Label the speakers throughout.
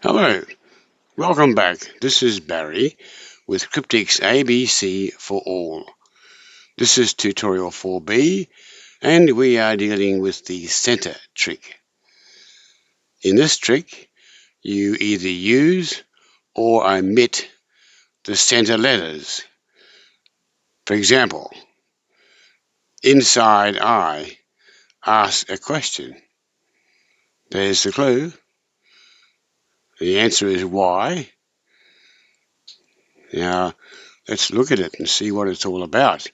Speaker 1: Hello, welcome back. This is Barry with Cryptics ABC for All. This is tutorial 4B and we are dealing with the center trick. In this trick, you either use or omit the center letters. For example, inside I, ask a question. There's the clue. The answer is why. Now, let's look at it and see what it's all about.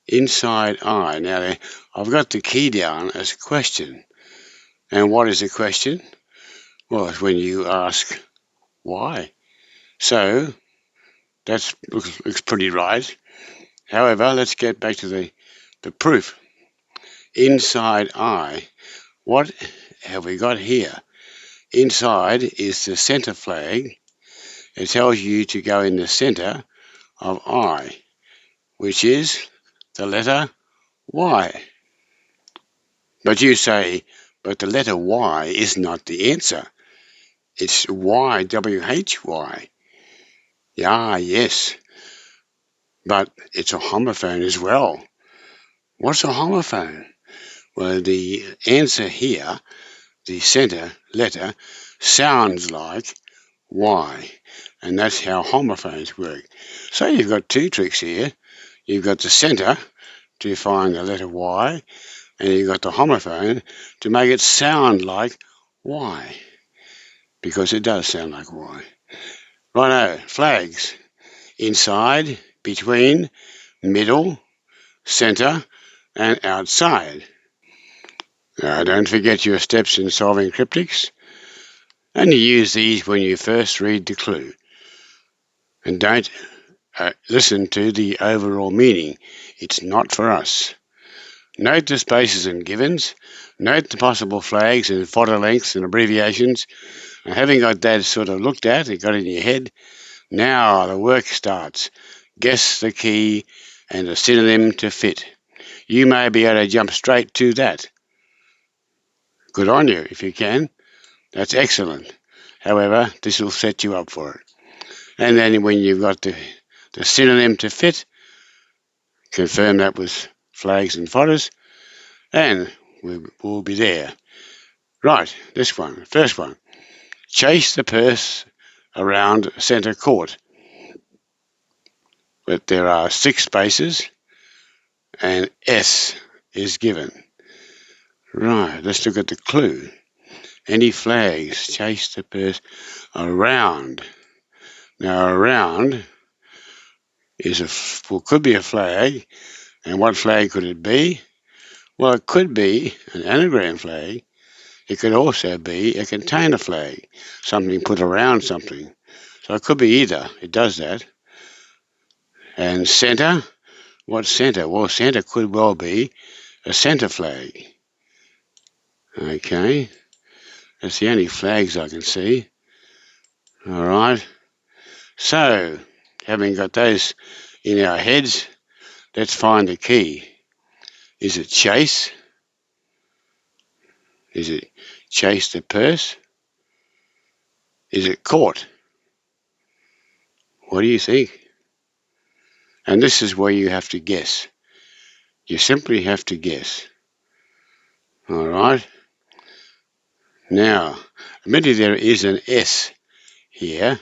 Speaker 1: Inside I. Now, I've got the key down as a question. And what is a question? Well, it's when you ask why. So, that looks pretty right. However, let's get back to the proof. Inside I. What have we got here? Inside is the center flag. It tells you to go in the center of I, which is the letter Y. But you say, but the letter Y is not the answer. It's Y-W-H-Y. Yeah, yes. But it's a homophone as well. What's a homophone? Well, the answer here, the center letter, sounds like Y. And that's how homophones work. So you've got two tricks here. You've got the center to find the letter Y, and you've got the homophone to make it sound like Y, because it does sound like Y. Righto, flags. Inside, between, middle, center, and outside. Now, don't forget your steps in solving cryptics, and you use these when you first read the clue. And don't listen to the overall meaning. It's not for us. Note the spaces and givens. Note the possible flags and fodder lengths and abbreviations. And having got that sort of looked at and got in your head, now the work starts. Guess the key and a synonym to fit. You may be able to jump straight to that. Good on you if you can. That's excellent. However, this will set you up for it. And then when you've got the synonym to fit, confirm that with flags and fodders, and we'll be there. Right, this one, first one. Chase the purse around centre court. But there are 6 spaces, and S is given. Right, let's look at the clue. Any flags? Chase the purse around. Now, around could be a flag, and what flag could it be? Well, it could be an anagram flag. It could also be a container flag, something put around something. So it could be either. It does that. And centre? What's centre? Well, centre could well be a centre flag. Okay, that's the only flags I can see. All right. So, having got those in our heads, let's find the key. Is it chase? Is it chase the purse? Is it court? What do you think? And this is where you have to guess. You simply have to guess. All right. Now, admittedly there is an S here.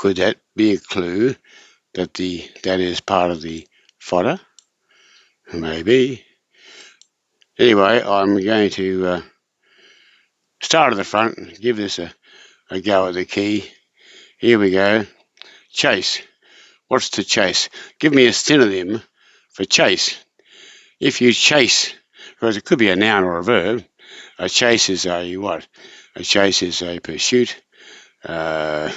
Speaker 1: Could that be a clue that that is part of the fodder? Maybe. Anyway, I'm going to start at the front and give this a go at the key. Here we go. Chase. What's to chase? Give me a synonym for chase. If you chase, because it could be a noun or a verb, a chase is a what? A chase is a pursuit. Well,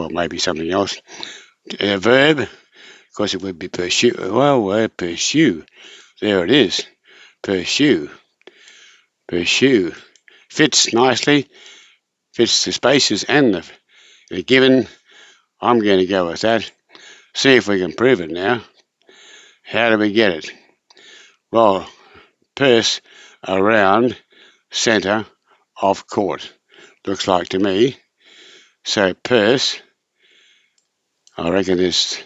Speaker 1: maybe something else. A verb, of course it would be pursue. Well, pursue. There it is. Pursue. Pursue. Fits nicely. Fits the spaces and the given. I'm going to go with that. See if we can prove it now. How do we get it? Well, purse around centre of court. Looks like to me. So purse, I reckon there's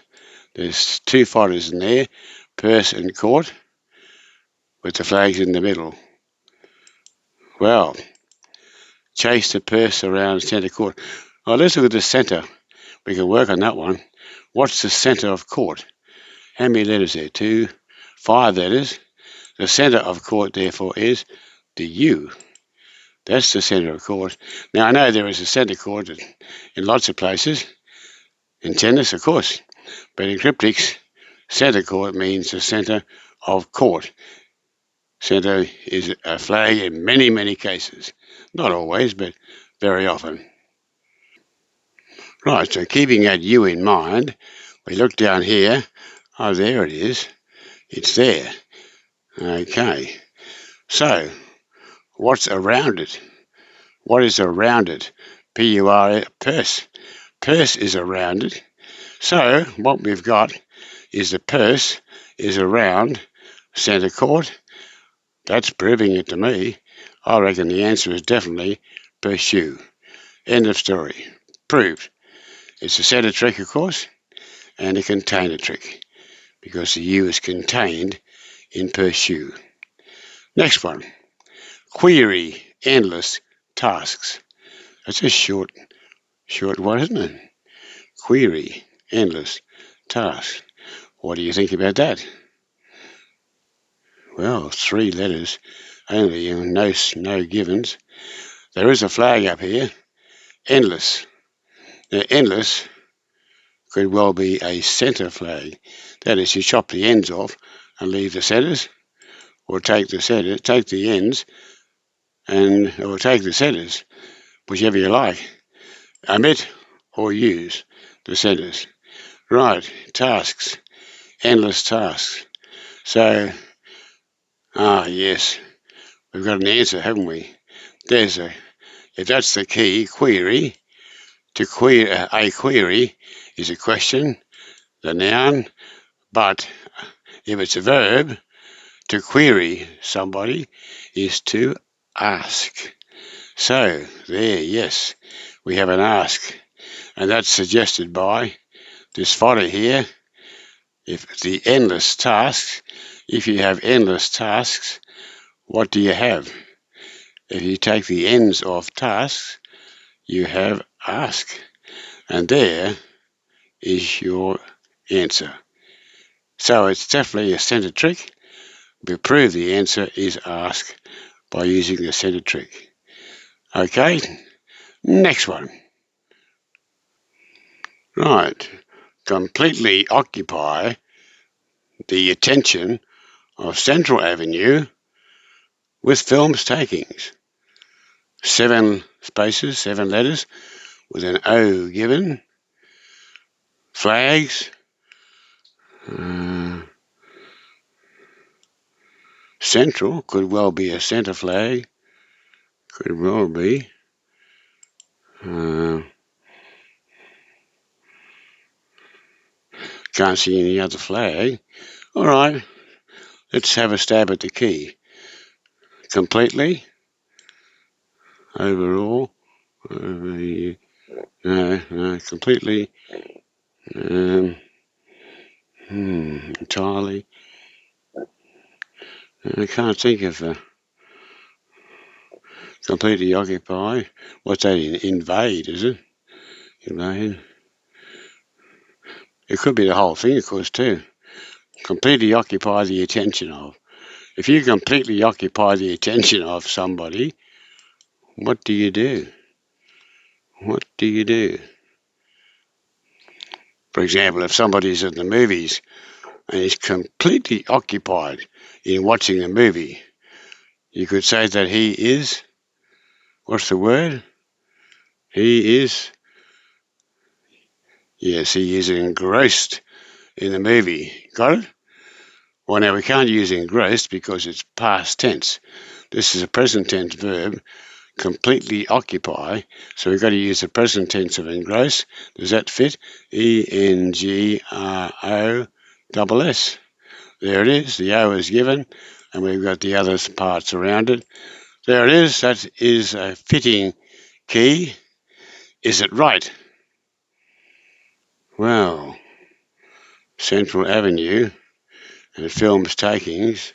Speaker 1: two fighters in there, purse and court, with the flags in the middle. Well, chase the purse around centre court. Oh, let's look at the centre. We can work on that one. What's the centre of court? How many letters there? 2, 5 letters. The centre of court, therefore, is the U. That's the centre of court. Now, I know there is a centre court in lots of places. In tennis, of course. But in cryptics, centre court means the centre of court. Centre is a flag in many, many cases. Not always, but very often. Right, so keeping that U in mind, we look down here. Oh, there it is. It's there. Okay. So, what's around it? What is around it? P-U-R-S, purse. Purse is around it. So, what we've got is the purse is around centre court. That's proving it to me. I reckon the answer is definitely pursue. End of story. Proved. It's a centre trick, of course, and a container trick, because the U is contained in pursue. Next one. Query endless tasks. That's a short one, isn't it? Query endless tasks. What do you think about that? Well, 3 letters only, and no givens. There is a flag up here. Endless. Now, endless could well be a centre flag. That is, you chop the ends off and leave the centres, or take the ends, or take the centres, whichever you like. Omit or use the centres. Right, tasks, endless tasks. So, yes, we've got an answer, haven't we? If that's the key, query. A query is a question, the noun, but if it's a verb, to query somebody is to ask. So, there, yes, we have an ask, and that's suggested by this fodder here. If the endless tasks, if you have endless tasks, what do you have? If you take the ends of tasks, you have ask, and there is your answer. So it's definitely a centre trick. We prove the answer is ask by using the centre trick. Okay, next one. Right, completely occupy the attention of Central Avenue with films takings. 7 spaces, 7 letters with an O given. Flags. Central could well be a centre flag. Could well be. Can't see any other flag. All right, let's have a stab at the key. Completely. Overall. Completely. Entirely. I can't think of completely occupy. What's that? Invade, is it? Invade. It could be the whole thing, of course, too. Completely occupy the attention of. If you completely occupy the attention of somebody, what do you do? What do you do? For example, if somebody's at the movies and is completely occupied in watching the movie, you could say that he is, what's the word? He is, yes, he is engrossed in the movie. Got it? Well, now we can't use engrossed because it's past tense. This is a present tense verb, completely occupy, so we've got to use the present tense of engross. Does that fit? E-N-G-R-O-S-S. There it is. The O is given. and we've got the other parts around it. There it is. That is a fitting key. Is it right? Well, Central Avenue and Films Takings.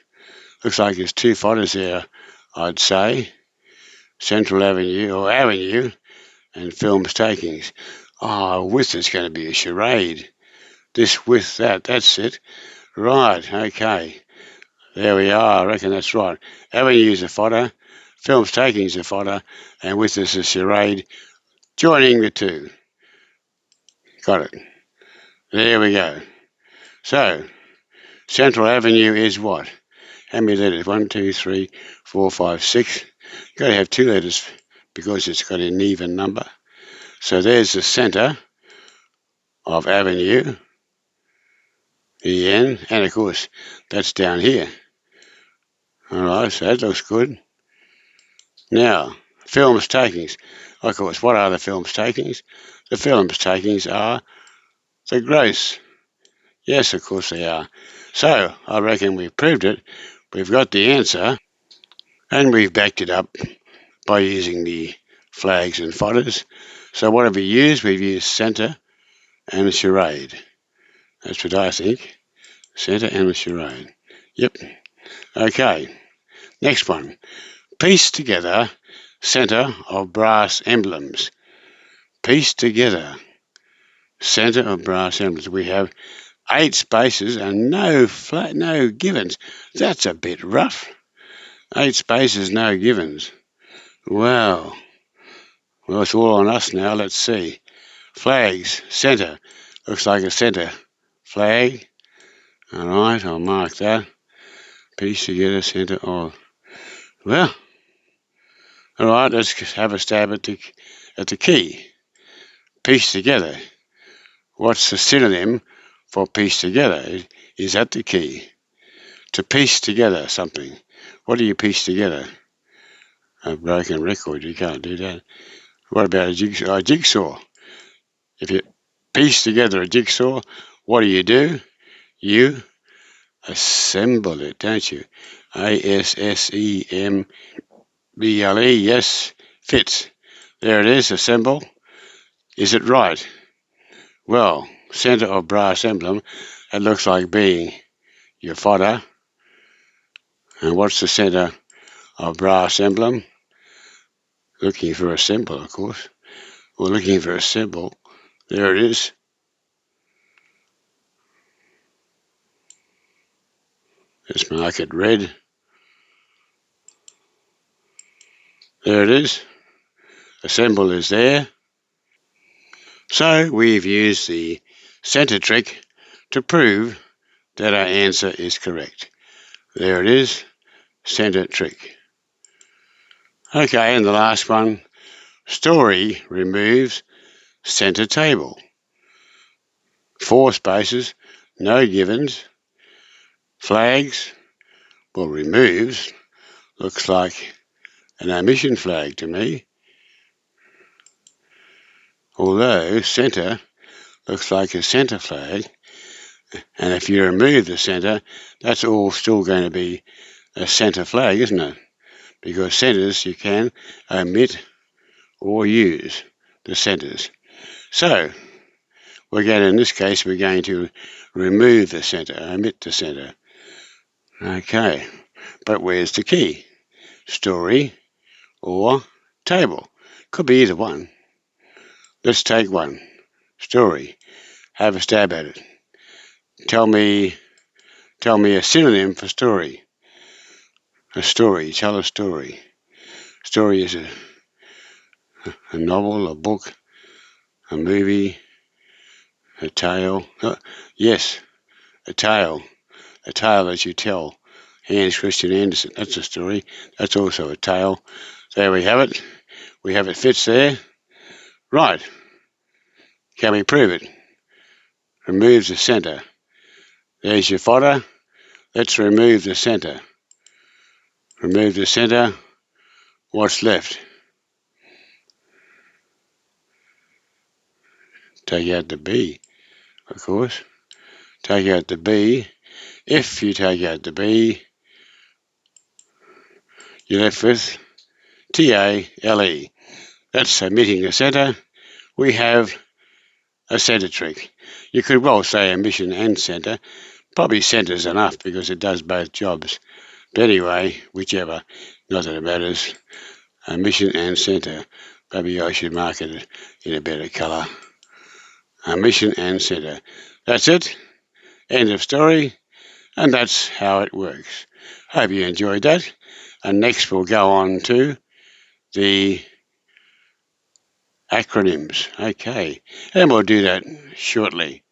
Speaker 1: Looks like there's two photos there, I'd say. Central Avenue, or Avenue, and Films Takings. Oh, width is going to be a charade. This width, that's it. Right, okay. There we are, I reckon that's right. Avenue's a fodder, Films Taking's a fodder, and width is a charade. Joining the two. Got it. There we go. So, Central Avenue is what? How many letters? 1, 2, 3, 4, 5, 6. You've got to have 2 letters because it's got an even number. So there's the centre of Avenue, the N, and of course that's down here. Alright, so that looks good. Now, Films Takings. Of course, what are the Films Takings? The Films Takings are the gross. Yes, of course they are. So, I reckon we've proved it. We've got the answer, and we've backed it up by using the flags and fodders. So what have we used? We've used centre and a charade. That's what I think. Centre and a charade. Yep. Okay. Next one. Piece together centre of brass emblems. Piece together centre of brass emblems. We have 8 spaces and no givens. That's a bit rough. 8 spaces, no givens. Wow. Well, it's all on us now. Let's see. Flags, centre. Looks like a centre flag. Alright, I'll mark that. Piece together, centre of. Well, alright, let's have a stab at the key. Piece together. What's the synonym for piece together? Is that the key? To piece together something. What do you piece together? A broken record, you can't do that. What about a jigsaw? A jigsaw. If you piece together a jigsaw, what do? You assemble it, don't you? ASSEMBLE, yes, fits. There it is, assemble. Is it right? Well, centre of brass emblem, it looks like being your fodder. And what's the centre of brass emblem? Looking for a symbol, of course. We're looking for a symbol. There it is. Let's mark it red. There it is. The symbol is there. So we've used the centre trick to prove that our answer is correct. There it is, centre trick. Okay, and the last one, story removes centre table. 4 spaces, no givens. Flags, well, removes, looks like an omission flag to me. Although centre looks like a centre flag, and if you remove the centre, that's all still going to be a centre flag, isn't it? Because centres you can omit or use the centres. So, in this case, we're going to remove the centre, omit the centre. Okay, but where's the key? Story or table? Could be either one. Let's take one. Story. Have a stab at it. Tell me a synonym for story. A story. Tell a story. Story is a novel, a book, a movie, a tale. Yes, a tale. A tale that you tell. Hans Christian Andersen. That's a story. That's also a tale. There we have it. We have it fits there. Right. Can we prove it? Removes the centre. There's your fodder. Let's remove the centre. Remove the centre. What's left? Take out the B, of course. Take out the B. If you take out the B, You're left with TALE. That's omitting a centre. We have a centre trick. You could well say emission and centre. Probably centre's enough because it does both jobs. But anyway, whichever, not that it matters. Omission and centre. Maybe I should mark it in a better colour. Omission and centre. That's it. End of story. And that's how it works. Hope you enjoyed that. And next we'll go on to the acronyms. Okay. And we'll do that shortly.